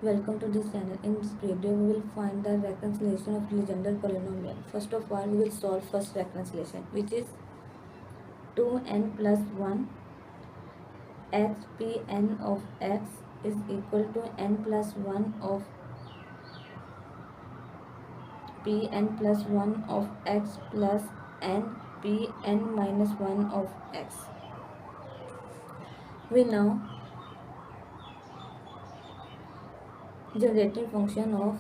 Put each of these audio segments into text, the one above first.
Welcome to this channel. In this video, we will find the reconciliation of Legendre polynomial. First of all, we will solve first reconciliation, which is 2n plus 1 x pn of x is equal to n plus 1 of pn plus 1 of x plus n pn minus 1 of x. We now generating function of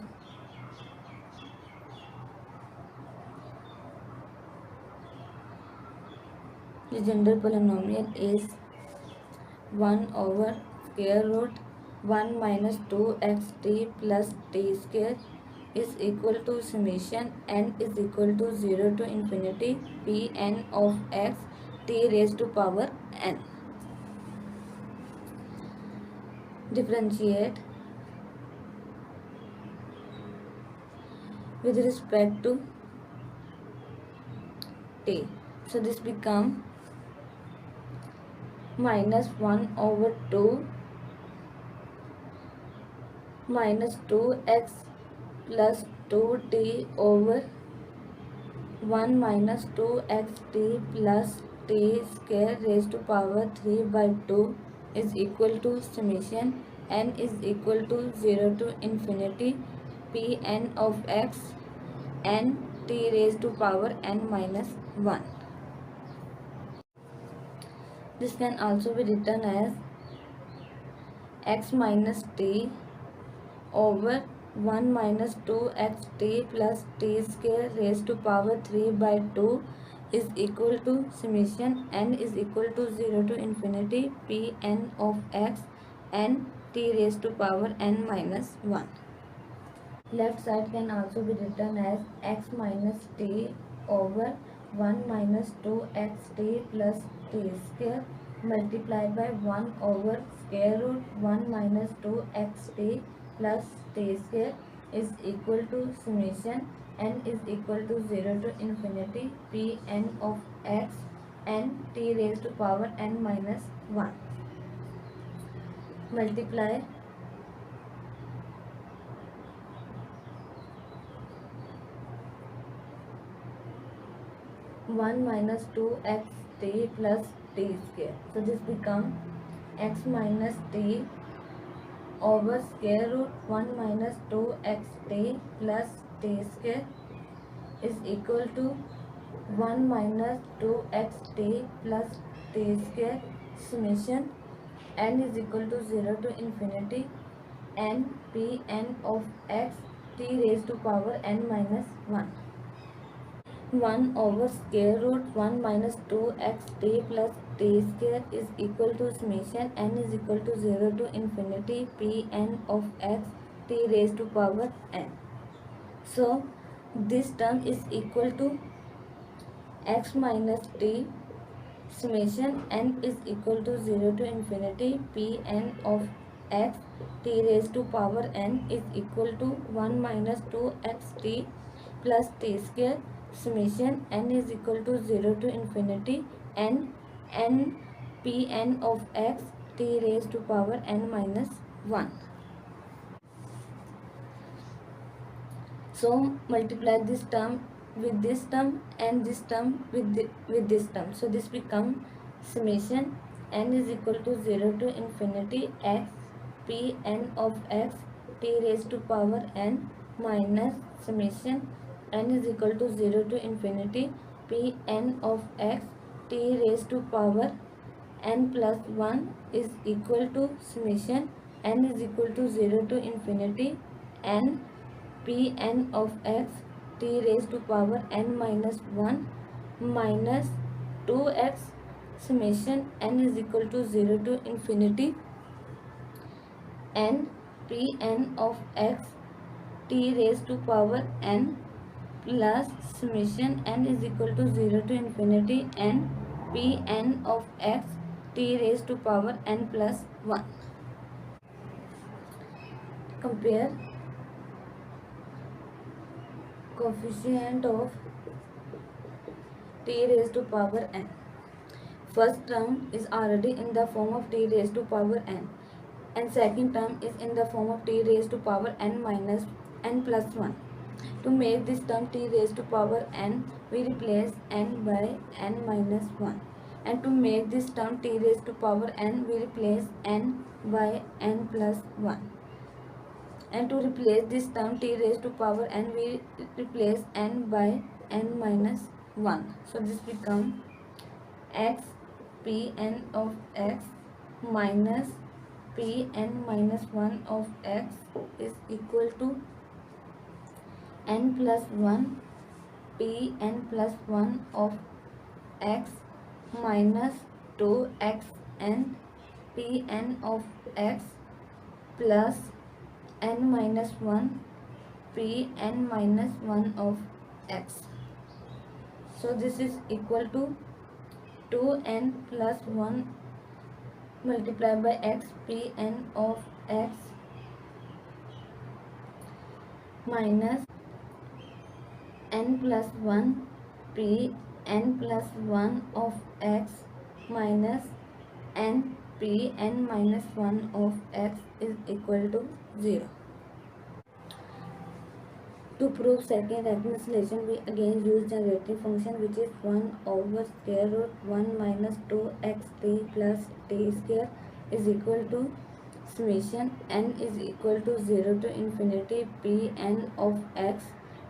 Legendre polynomial is 1 over square root 1 minus 2xt plus t square is equal to summation n is equal to 0 to infinity pn of x t raised to power n. Differentiate with respect to t. So this become minus 1 over 2 minus 2x plus 2t over 1 minus 2xt plus t square raised to power 3 by 2 is equal to summation n is equal to 0 to infinity pn of x n t raised to power n minus 1. This can also be written as x minus t over 1 minus 2xt plus t square raised to power 3 by 2 is equal to summation n is equal to 0 to infinity pn of x n t raised to power n minus 1. Left side can also be written as x minus t over 1 minus 2xt plus t square multiplied by 1 over square root 1 minus 2xt plus t square is equal to summation n is equal to 0 to infinity pn of x n t raised to power n minus 1. Multiply 1 minus 2xt plus t square. So this become x minus t over square root 1 minus 2xt plus t square is equal to 1 minus 2xt plus t square summation n is equal to 0 to infinity n pn of x t raised to power n minus 1. 1 over square root 1 minus 2xt plus t square is equal to summation n is equal to 0 to infinity pn of x t raised to power n. So this term is equal to x minus t summation n is equal to 0 to infinity pn of x t raised to power n is equal to 1 minus 2xt plus t square summation n is equal to 0 to infinity n pn of x t raised to power n minus 1. So multiply this term with this term and this term with this term. So this become summation n is equal to 0 to infinity x pn of x t raised to power n minus summation n is equal to 0 to infinity pn of x t raised to power n plus 1 is equal to summation n is equal to 0 to infinity n pn of x t raised to power n minus 1 minus 2x summation n is equal to 0 to infinity n pn of x t raised to power n plus summation n is equal to 0 to infinity n pn of x t raised to power n plus 1. Compare coefficient of t raised to power n. First term is already in the form of t raised to power n. and second term is in the form of t raised to power n minus n plus 1. To make this term t raised to power n, we replace n by n minus 1. And to make this term t raised to power n, we replace n by n plus 1. And to replace this term t raised to power n, we replace n by n minus 1. So this becomes x Pn of x minus Pn minus 1 of x is equal to n plus 1 Pn plus 1 of x minus 2xn Pn of x plus n minus 1 Pn minus 1 of x. So this is equal to 2n plus 1 multiplied by x Pn of x minus n plus 1 Pn plus 1 of x minus n Pn minus 1 of x is equal to 0. To prove second reconciliation, we again use generative function, which is 1 over square root 1 minus 2xt plus t square is equal to summation n is equal to 0 to infinity Pn of x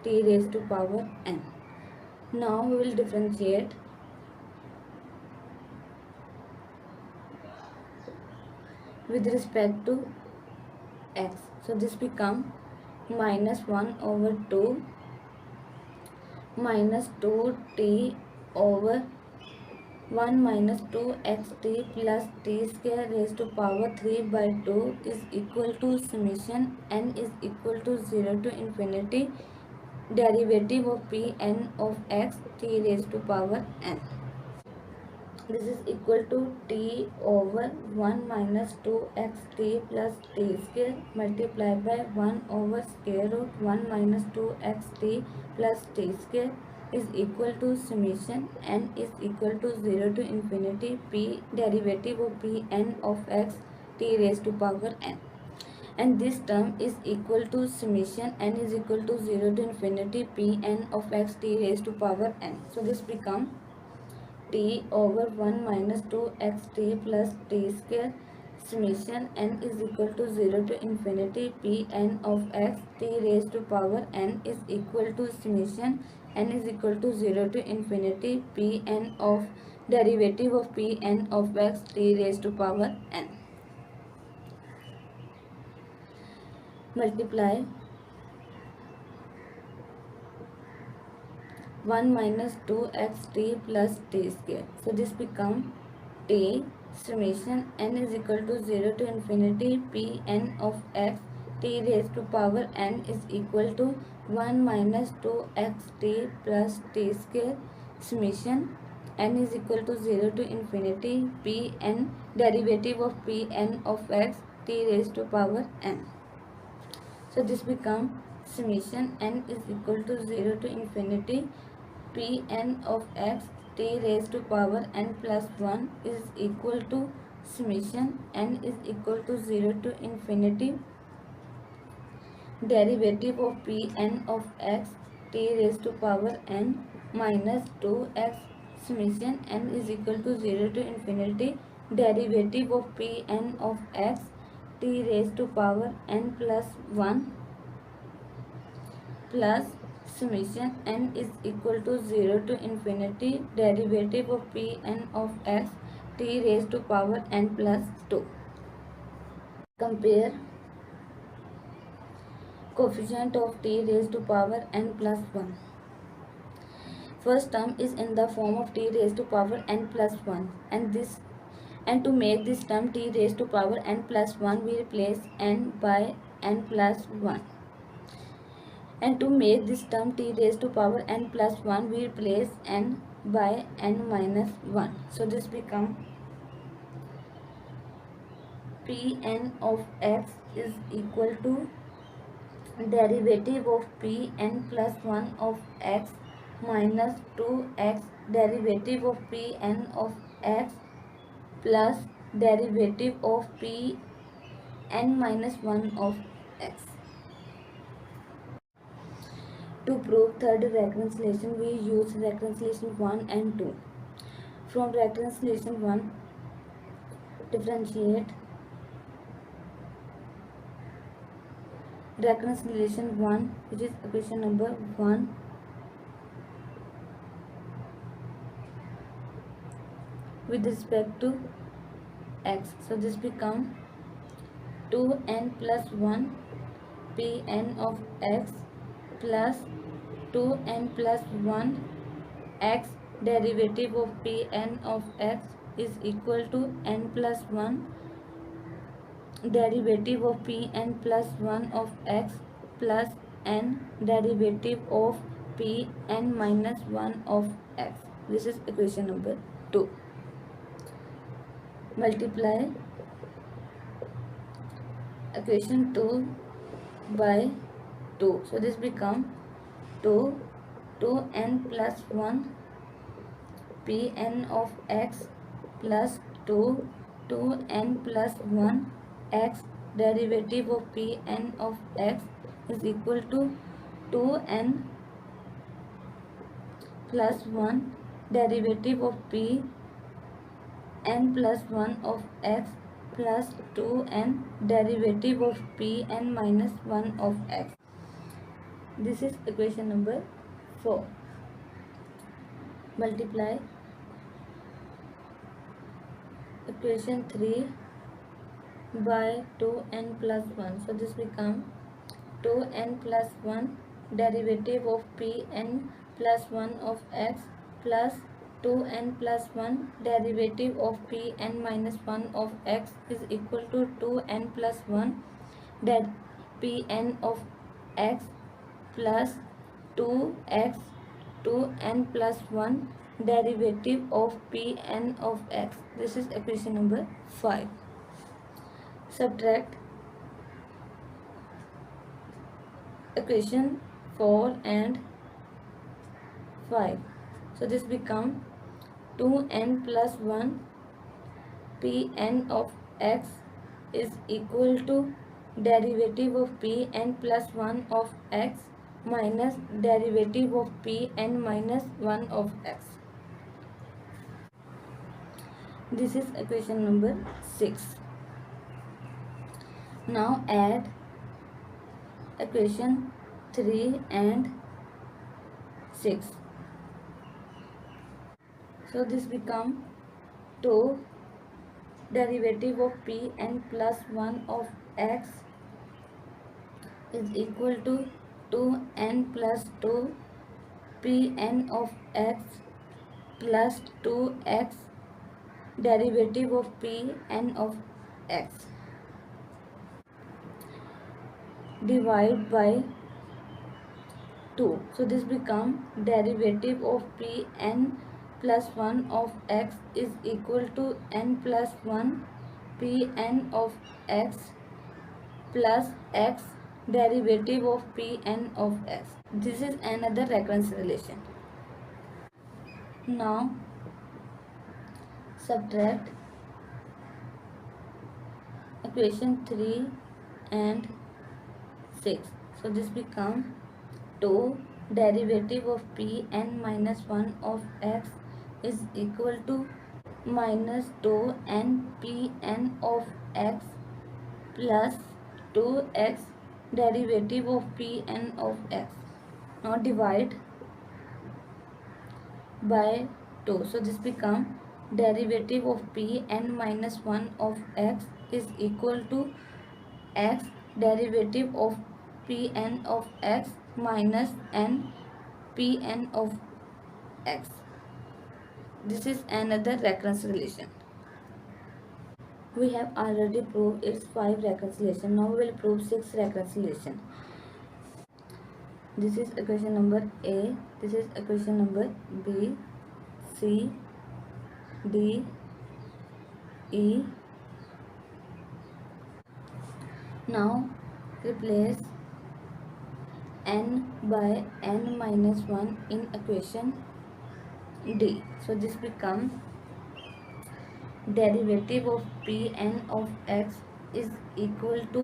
t raised to power n. Now we will differentiate with respect to x. So this becomes minus 1 over 2 minus 2t over 1 minus 2xt plus t square raised to power 3 by 2 is equal to summation n is equal to 0 to infinity derivative of Pn of x t raised to power n. This is equal to t over 1 minus 2xt plus t square multiplied by 1 over square root 1 minus 2xt plus t square is equal to summation n is equal to 0 to infinity p derivative of Pn of x t raised to power n. And this term is equal to summation n is equal to 0 to infinity Pn of x t raised to power n. So this becomes t over 1 minus 2xt plus t square summation n is equal to 0 to infinity Pn of x t raised to power n is equal to summation n is equal to 0 to infinity Pn of derivative of Pn of x t raised to power n. Multiply 1 minus 2xt plus t square. So this becomes t summation n is equal to 0 to infinity Pn of x t raised to power n is equal to 1 minus 2xt plus t square summation n is equal to 0 to infinity Pn derivative of Pn of x t raised to power n. So this becomes summation n is equal to 0 to infinity Pn of x t raised to power n plus 1 is equal to summation n is equal to 0 to infinity derivative of Pn of x t raised to power n minus 2x summation n is equal to 0 to infinity derivative of Pn of x t raised to power n plus 1 plus summation n is equal to 0 to infinity derivative of Pn of x t raised to power n plus 2. Compare coefficient of t raised to power n plus 1. First term is in the form of t raised to power n plus 1 and to make this term t raised to power n plus 1 we replace n by n plus 1. And to make this term t raised to power n plus 1 we replace n by n minus 1. So this becomes Pn of x is equal to derivative of Pn plus 1 of x minus 2x derivative of Pn of x plus derivative of Pn n minus 1 of x. To prove third reconciliation, we use reconciliation 1 and 2. From reconciliation 1, differentiate reconciliation 1, which is equation number 1, with respect to x. So this become 2n plus 1 pn of x plus 2n plus 1 x derivative of pn of x is equal to n plus 1 derivative of pn plus 1 of x plus n derivative of pn minus 1 of x. This is equation number 2. Multiply equation 2 by 2. So this become 2n plus 1 pn of x plus 2n plus 1 x derivative of pn of x is equal to 2n plus 1 derivative of pn plus 1 of x plus 2n derivative of pn minus 1 of x. This is equation number 4. Multiply equation 3 by 2n plus 1. So this become 2n plus 1 derivative of pn plus 1 of x plus 2n plus 1 derivative of pn minus 1 of x is equal to 2n plus 1 pn of x plus 2x 2n plus 1 derivative of pn of x. This is equation number 5. Subtract equation 4 and 5. So this become 2n plus 1 pn of x is equal to derivative of pn plus 1 of x minus derivative of pn minus 1 of x. This is equation number 6. Now add equation 3 and 6. So this become 2 derivative of pn plus 1 of x is equal to 2n plus 2 pn of x plus 2x derivative of pn of x. Divide by 2. So this become derivative of pn plus 1 of x is equal to n plus 1 pn of x plus x derivative of pn of x. This is another reconciliation. Now subtract equation 3 and 6. So this become 2 derivative of pn minus 1 of x is equal to minus 2n pn of x plus 2x derivative of pn of x. Now divide by 2. So this become derivative of pn minus 1 of x is equal to x derivative of pn of x minus n pn of x. This is another reconciliation. We have already proved its 5 reconciliation. Now we will prove 6 reconciliation. This is equation number A. This is equation number B, C, D, E. Now replace n by n minus 1 in equation D. So this becomes derivative of pn of x is equal to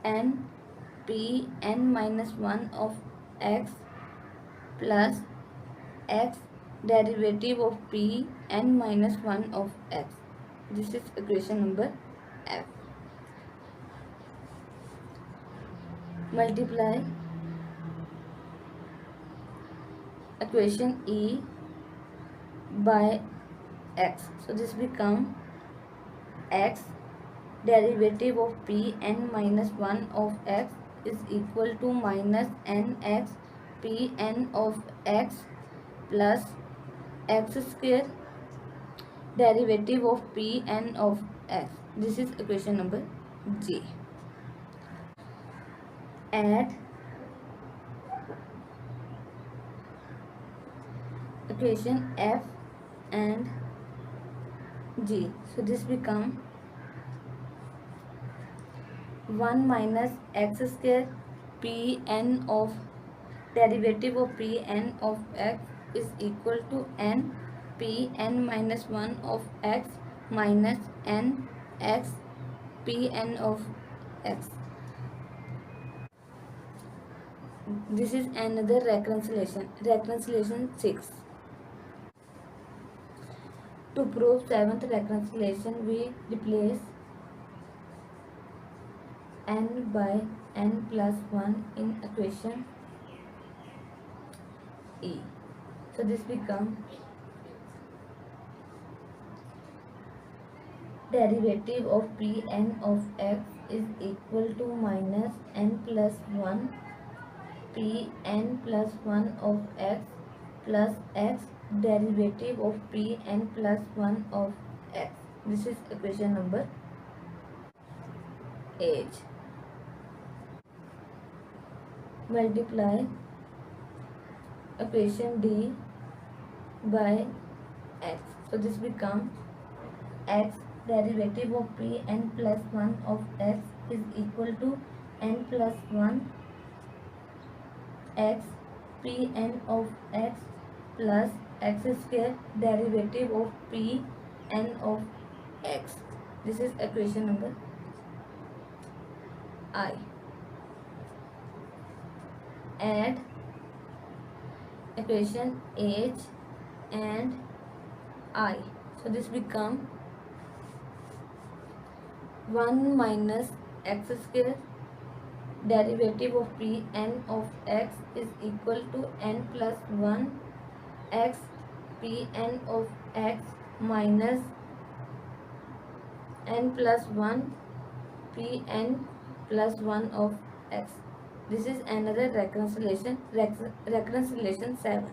n p n minus 1 of x plus x derivative of p n minus 1 of x. This is equation number F. Multiply equation E by x. So this become x derivative of p n minus 1 of x is equal to minus nx p n of x plus x square derivative of p n of x. This is equation number J. Add equation F and G. So this become 1 minus x square p n of derivative of p n of x is equal to n p n minus 1 of x minus n x p n of x. This is another reconciliation. Reconciliation 6. To prove 7th reconciliation, we replace n by n plus 1 in equation E. So this becomes derivative of p n of x is equal to minus n plus 1 p n plus 1 of x plus x derivative of p n plus 1 of x. This is equation number 8. Multiply equation D by x. So this becomes x derivative of p n plus 1 of x is equal to n plus 1 x p n of x plus x square derivative of p n of x. This is equation number I. Add equation H and I. So this become 1 minus x square derivative of p n of x is equal to n plus 1 x p n of x minus n plus 1 p n plus 1 of x. This is another reconciliation 7.